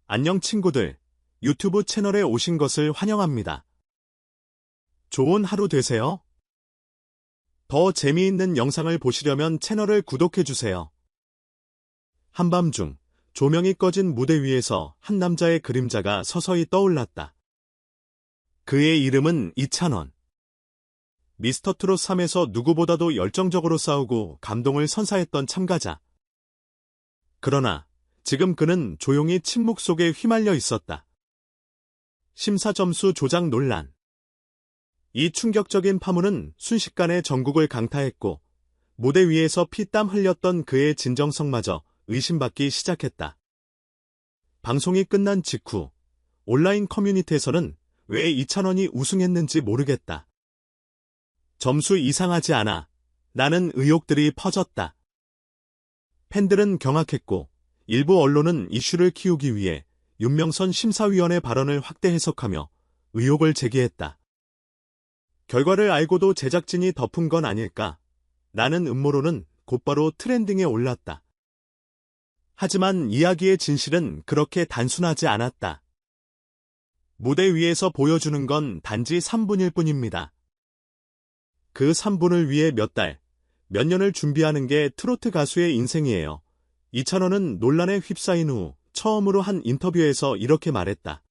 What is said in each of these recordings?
안녕 친구들, 유튜브 채널에 오신 것을 환영합니다. 좋은 하루 되세요. 더 재미있는 영상을 보시려면 채널을 구독해주세요. 한밤중, 조명이 꺼진 무대 위에서 한 남자의 그림자가 서서히 떠올랐다. 그의 이름은 이찬원. 미스터트롯 3에서 누구보다도 열정적으로 싸우고 감동을 선사했던 참가자. 그러나 지금 그는 조용히 침묵 속에 휘말려 있었다. 심사 점수 조작 논란. 이 충격적인 파문은 순식간에 전국을 강타했고 무대 위에서 피땀 흘렸던 그의 진정성마저 의심받기 시작했다. 방송이 끝난 직후 온라인 커뮤니티에서는 왜 이찬원이 우승했는지 모르겠다. 점수 이상하지 않아. 라는 의혹들이 퍼졌다. 팬들은 경악했고 일부 언론은 이슈를 키우기 위해 윤명선 심사위원의 발언을 확대 해석하며 의혹을 제기했다. 결과를 알고도 제작진이 덮은 건 아닐까? 라는 음모론은 곧바로 트렌딩에 올랐다. 하지만 이야기의 진실은 그렇게 단순하지 않았다. 무대 위에서 보여주는 건 단지 3분일 뿐입니다. 그 3분을 위해 몇 달, 몇 년을 준비하는 게 트로트 가수의 인생이에요. 이찬원은 논란에 휩싸인 후 처음으로 한 인터뷰에서 이렇게 말했다.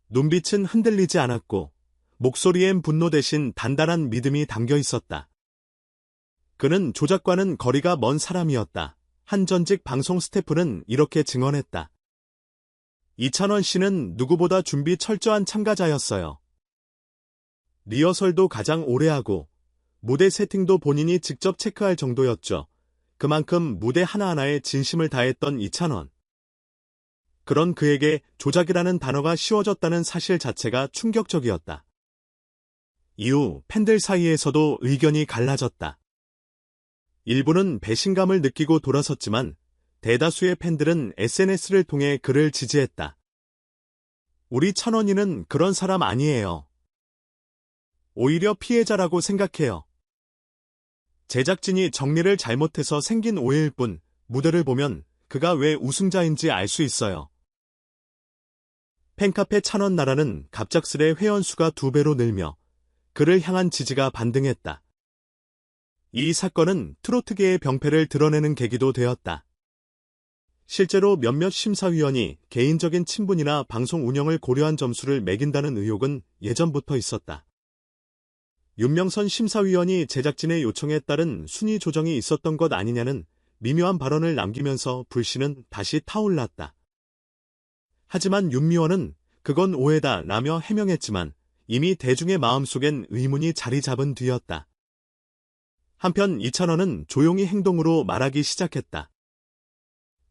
눈빛은 흔들리지 않았고 목소리엔 분노 대신 단단한 믿음이 담겨 있었다. 그는 조작과는 거리가 먼 사람이었다. 한 전직 방송 스태프는 이렇게 증언했다. 이찬원 씨는 누구보다 준비 철저한 참가자였어요. 리허설도 가장 오래 하고 무대 세팅도 본인이 직접 체크할 정도였죠. 그만큼 무대 하나하나에 진심을 다했던 이찬원. 그런 그에게 조작이라는 단어가 씌워졌다는 사실 자체가 충격적이었다. 이후 팬들 사이에서도 의견이 갈라졌다. 일부는 배신감을 느끼고 돌아섰지만 대다수의 팬들은 SNS를 통해 그를 지지했다. 우리 찬원이는 그런 사람 아니에요. 오히려 피해자라고 생각해요. 제작진이 정리를 잘못해서 생긴 오해일 뿐 무대를 보면 그가 왜 우승자인지 알 수 있어요. 팬카페 찬원나라는 갑작스레 회원수가 2배로 늘며 그를 향한 지지가 반등했다. 이 사건은 트로트계의 병폐를 드러내는 계기도 되었다. 실제로 몇몇 심사위원이 개인적인 친분이나 방송 운영을 고려한 점수를 매긴다는 의혹은 예전부터 있었다. 윤명선 심사위원이 제작진의 요청에 따른 순위 조정이 있었던 것 아니냐는 미묘한 발언을 남기면서 불씨는 다시 타올랐다. 하지만 윤미원은 그건 오해다 라며 해명했지만 이미 대중의 마음속엔 의문이 자리 잡은 뒤였다. 한편 이찬원은 조용히 행동으로 말하기 시작했다.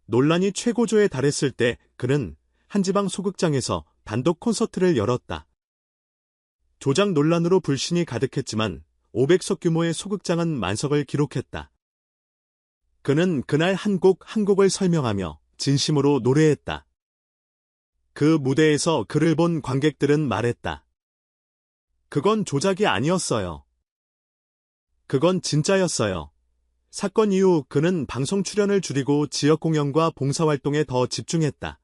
논란이 최고조에 달했을 때 그는 한 지방 소극장에서 단독 콘서트를 열었다. 조작 논란으로 불신이 가득했지만 500석 규모의 소극장은 만석을 기록했다. 그는 그날 한 곡 한 곡을 설명하며 진심으로 노래했다. 그 무대에서 그를 본 관객들은 말했다. 그건 조작이 아니었어요. 그건 진짜였어요. 사건 이후 그는 방송 출연을 줄이고 지역 공연과 봉사활동에 더 집중했다.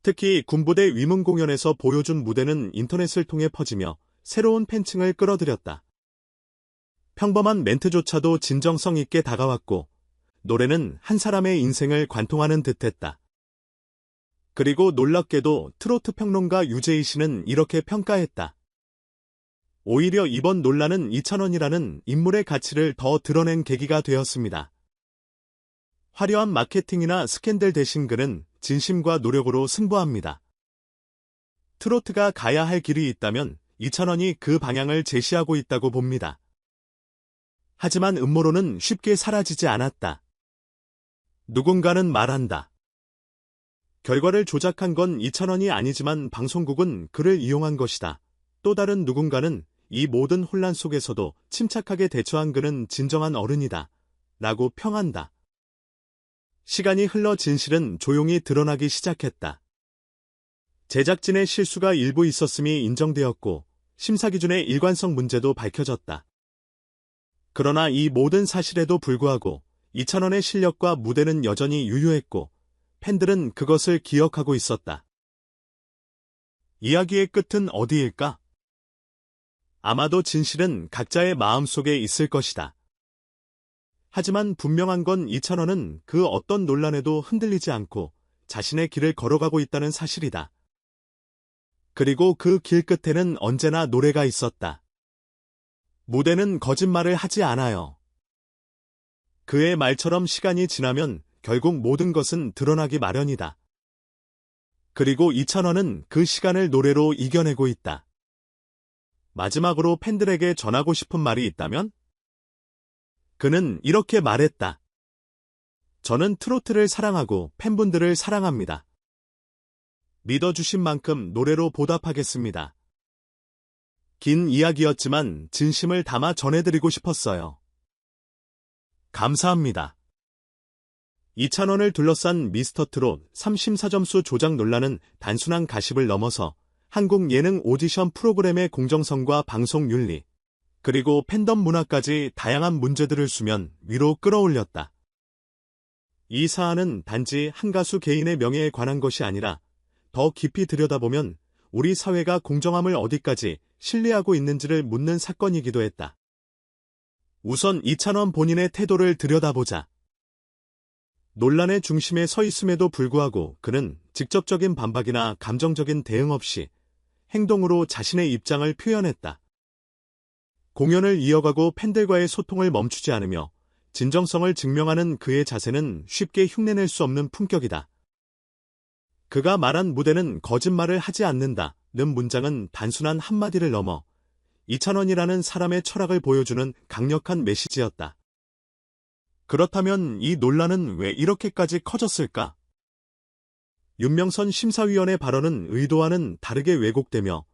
특히 군부대 위문 공연에서 보여준 무대는 인터넷을 통해 퍼지며 새로운 팬층을 끌어들였다. 평범한 멘트조차도 진정성 있게 다가왔고 노래는 한 사람의 인생을 관통하는 듯했다. 그리고 놀랍게도 트로트 평론가 유재희 씨는 이렇게 평가했다. 오히려 이번 논란은 이찬원이라는 인물의 가치를 더 드러낸 계기가 되었습니다. 화려한 마케팅이나 스캔들 대신 그는 진심과 노력으로 승부합니다. 트로트가 가야 할 길이 있다면 이찬원이 그 방향을 제시하고 있다고 봅니다. 하지만 음모론은 쉽게 사라지지 않았다. 누군가는 말한다. 결과를 조작한 건 이찬원이 아니지만 방송국은 그를 이용한 것이다. 또 다른 누군가는 이 모든 혼란 속에서도 침착하게 대처한 그는 진정한 어른이다. 라고 평한다. 시간이 흘러 진실은 조용히 드러나기 시작했다. 제작진의 실수가 일부 있었음이 인정되었고 심사 기준의 일관성 문제도 밝혀졌다. 그러나 이 모든 사실에도 불구하고 이찬원의 실력과 무대는 여전히 유효했고 팬들은 그것을 기억하고 있었다. 이야기의 끝은 어디일까? 아마도 진실은 각자의 마음속에 있을 것이다. 하지만 분명한 건 이찬원은 그 어떤 논란에도 흔들리지 않고 자신의 길을 걸어가고 있다는 사실이다. 그리고 그 길 끝에는 언제나 노래가 있었다. 무대는 거짓말을 하지 않아요. 그의 말처럼 시간이 지나면 결국 모든 것은 드러나기 마련이다. 그리고 이찬원은 그 시간을 노래로 이겨내고 있다. 마지막으로 팬들에게 전하고 싶은 말이 있다면? 그는 이렇게 말했다. 저는 트로트를 사랑하고 팬분들을 사랑합니다. 믿어주신 만큼 노래로 보답하겠습니다. 긴 이야기였지만 진심을 담아 전해드리고 싶었어요. 감사합니다. 이찬원을 둘러싼 미스터트롯 3심사점수 조작 논란은 단순한 가십을 넘어서 한국 예능 오디션 프로그램의 공정성과 방송 윤리, 그리고 팬덤 문화까지 다양한 문제들을 수면 위로 끌어올렸다. 이 사안은 단지 한 가수 개인의 명예에 관한 것이 아니라 더 깊이 들여다보면 우리 사회가 공정함을 어디까지 신뢰하고 있는지를 묻는 사건이기도 했다. 우선 이찬원 본인의 태도를 들여다보자. 논란의 중심에 서 있음에도 불구하고 그는 직접적인 반박이나 감정적인 대응 없이 행동으로 자신의 입장을 표현했다. 공연을 이어가고 팬들과의 소통을 멈추지 않으며 진정성을 증명하는 그의 자세는 쉽게 흉내낼 수 없는 품격이다. 그가 말한 무대는 거짓말을 하지 않는다는 문장은 단순한 한마디를 넘어 이찬원이라는 사람의 철학을 보여주는 강력한 메시지였다. 그렇다면 이 논란은 왜 이렇게까지 커졌을까? 윤명선 심사위원의 발언은 의도와는 다르게 왜곡되며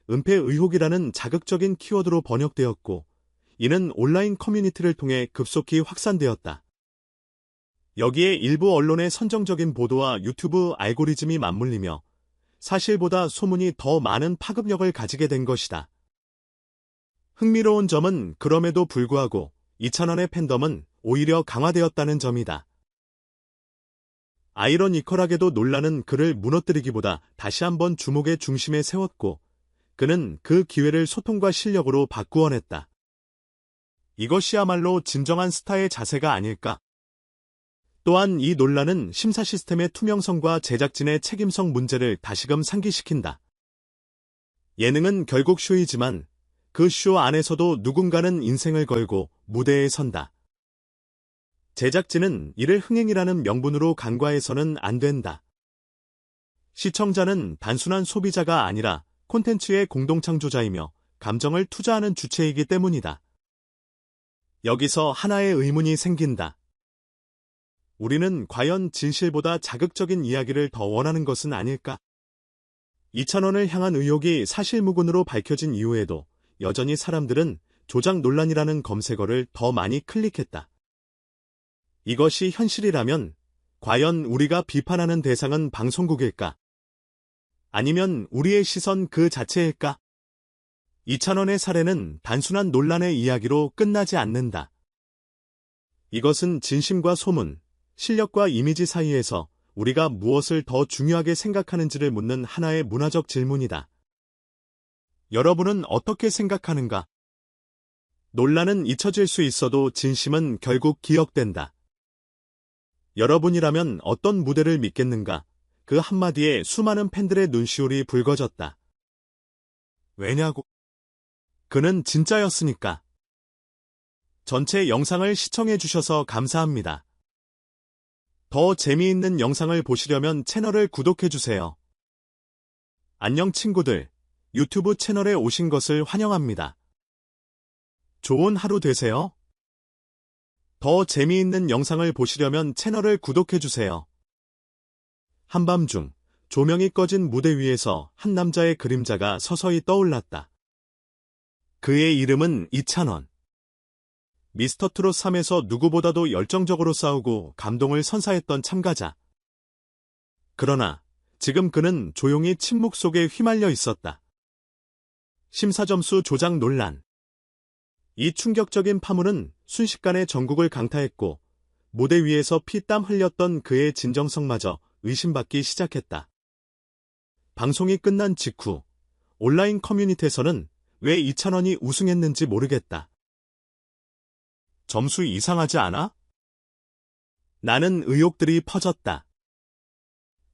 은폐 의혹이라는 자극적인 키워드로 번역되었고, 이는 온라인 커뮤니티를 통해 급속히 확산되었다. 여기에 일부 언론의 선정적인 보도와 유튜브 알고리즘이 맞물리며 사실보다 소문이 더 많은 파급력을 가지게 된 것이다. 흥미로운 점은 그럼에도 불구하고 이찬원의 팬덤은 오히려 강화되었다는 점이다. 아이러니컬하게도 논란은 그를 무너뜨리기보다 다시 한번 주목의 중심에 세웠고, 그는 그 기회를 소통과 실력으로 바꾸어냈다. 이것이야말로 진정한 스타의 자세가 아닐까? 또한 이 논란은 심사 시스템의 투명성과 제작진의 책임성 문제를 다시금 상기시킨다. 예능은 결국 쇼이지만 그 쇼 안에서도 누군가는 인생을 걸고 무대에 선다. 제작진은 이를 흥행이라는 명분으로 간과해서는 안 된다. 시청자는 단순한 소비자가 아니라 콘텐츠의 공동창조자이며 감정을 투자하는 주체이기 때문이다. 여기서 하나의 의문이 생긴다. 우리는 과연 진실보다 자극적인 이야기를 더 원하는 것은 아닐까? 이찬원을 향한 의혹이 사실무근으로 밝혀진 이후에도 여전히 사람들은 조작 논란이라는 검색어를 더 많이 클릭했다. 이것이 현실이라면 과연 우리가 비판하는 대상은 방송국일까? 아니면 우리의 시선 그 자체일까? 이찬원의 사례는 단순한 논란의 이야기로 끝나지 않는다. 이것은 진심과 소문, 실력과 이미지 사이에서 우리가 무엇을 더 중요하게 생각하는지를 묻는 하나의 문화적 질문이다. 여러분은 어떻게 생각하는가? 논란은 잊혀질 수 있어도 진심은 결국 기억된다. 여러분이라면 어떤 무대를 믿겠는가? 그 한마디에 수많은 팬들의 눈시울이 붉어졌다. 왜냐고? 그는 진짜였으니까. 전체 영상을 시청해주셔서 감사합니다. 더 재미있는 영상을 보시려면 채널을 구독해주세요. 안녕 친구들, 유튜브 채널에 오신 것을 환영합니다. 좋은 하루 되세요. 더 재미있는 영상을 보시려면 채널을 구독해주세요. 한밤중 조명이 꺼진 무대 위에서 한 남자의 그림자가 서서히 떠올랐다. 그의 이름은 이찬원. 미스터트롯 3에서 누구보다도 열정적으로 싸우고 감동을 선사했던 참가자. 그러나 지금 그는 조용히 침묵 속에 휘말려 있었다. 심사점수 조작 논란. 이 충격적인 파문은 순식간에 전국을 강타했고 무대 위에서 피땀 흘렸던 그의 진정성마저 의심받기 시작했다. 방송이 끝난 직후 온라인 커뮤니티에서는 왜 이찬원이 우승했는지 모르겠다. 점수 이상하지 않아? 나는 의혹들이 퍼졌다.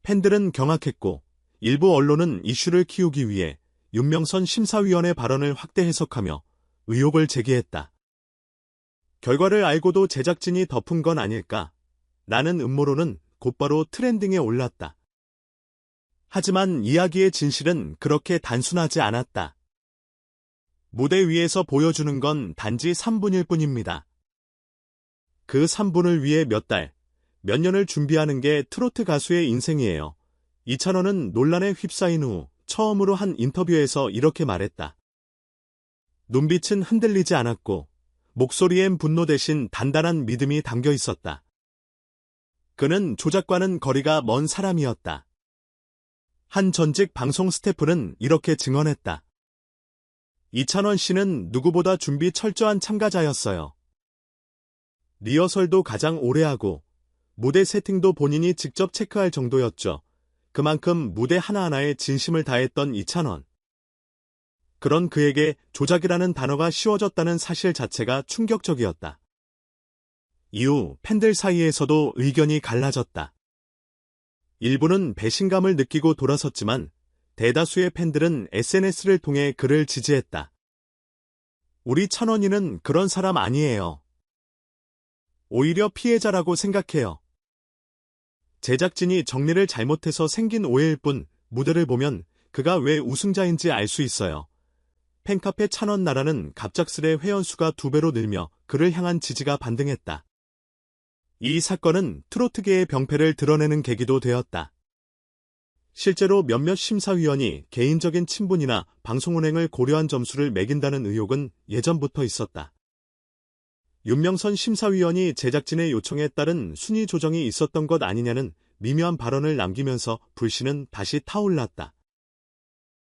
팬들은 경악했고 일부 언론은 이슈를 키우기 위해 윤명선 심사위원의 발언을 확대 해석하며 의혹을 제기했다. 결과를 알고도 제작진이 덮은 건 아닐까? 라는 음모론은 곧바로 트렌딩에 올랐다. 하지만 이야기의 진실은 그렇게 단순하지 않았다. 무대 위에서 보여주는 건 단지 3분일 뿐입니다. 그 3분을 위해 몇 달, 몇 년을 준비하는 게 트로트 가수의 인생이에요. 이찬원은 논란에 휩싸인 후 처음으로 한 인터뷰에서 이렇게 말했다. 눈빛은 흔들리지 않았고 목소리엔 분노 대신 단단한 믿음이 담겨 있었다. 그는 조작과는 거리가 먼 사람이었다. 한 전직 방송 스태프는 이렇게 증언했다. 이찬원 씨는 누구보다 준비 철저한 참가자였어요. 리허설도 가장 오래 하고 무대 세팅도 본인이 직접 체크할 정도였죠. 그만큼 무대 하나하나에 진심을 다했던 이찬원. 그런 그에게 조작이라는 단어가 씌워졌다는 사실 자체가 충격적이었다. 이후 팬들 사이에서도 의견이 갈라졌다. 일부는 배신감을 느끼고 돌아섰지만 대다수의 팬들은 SNS를 통해 그를 지지했다. 우리 찬원이는 그런 사람 아니에요. 오히려 피해자라고 생각해요. 제작진이 정리를 잘못해서 생긴 오해일 뿐 무대를 보면 그가 왜 우승자인지 알 수 있어요. 팬카페 찬원나라는 갑작스레 회원수가 2배로 늘며 그를 향한 지지가 반등했다. 이 사건은 트로트계의 병폐를 드러내는 계기도 되었다. 실제로 몇몇 심사위원이 개인적인 친분이나 방송 운행을 고려한 점수를 매긴다는 의혹은 예전부터 있었다. 윤명선 심사위원이 제작진의 요청에 따른 순위 조정이 있었던 것 아니냐는 미묘한 발언을 남기면서 불씨는 다시 타올랐다.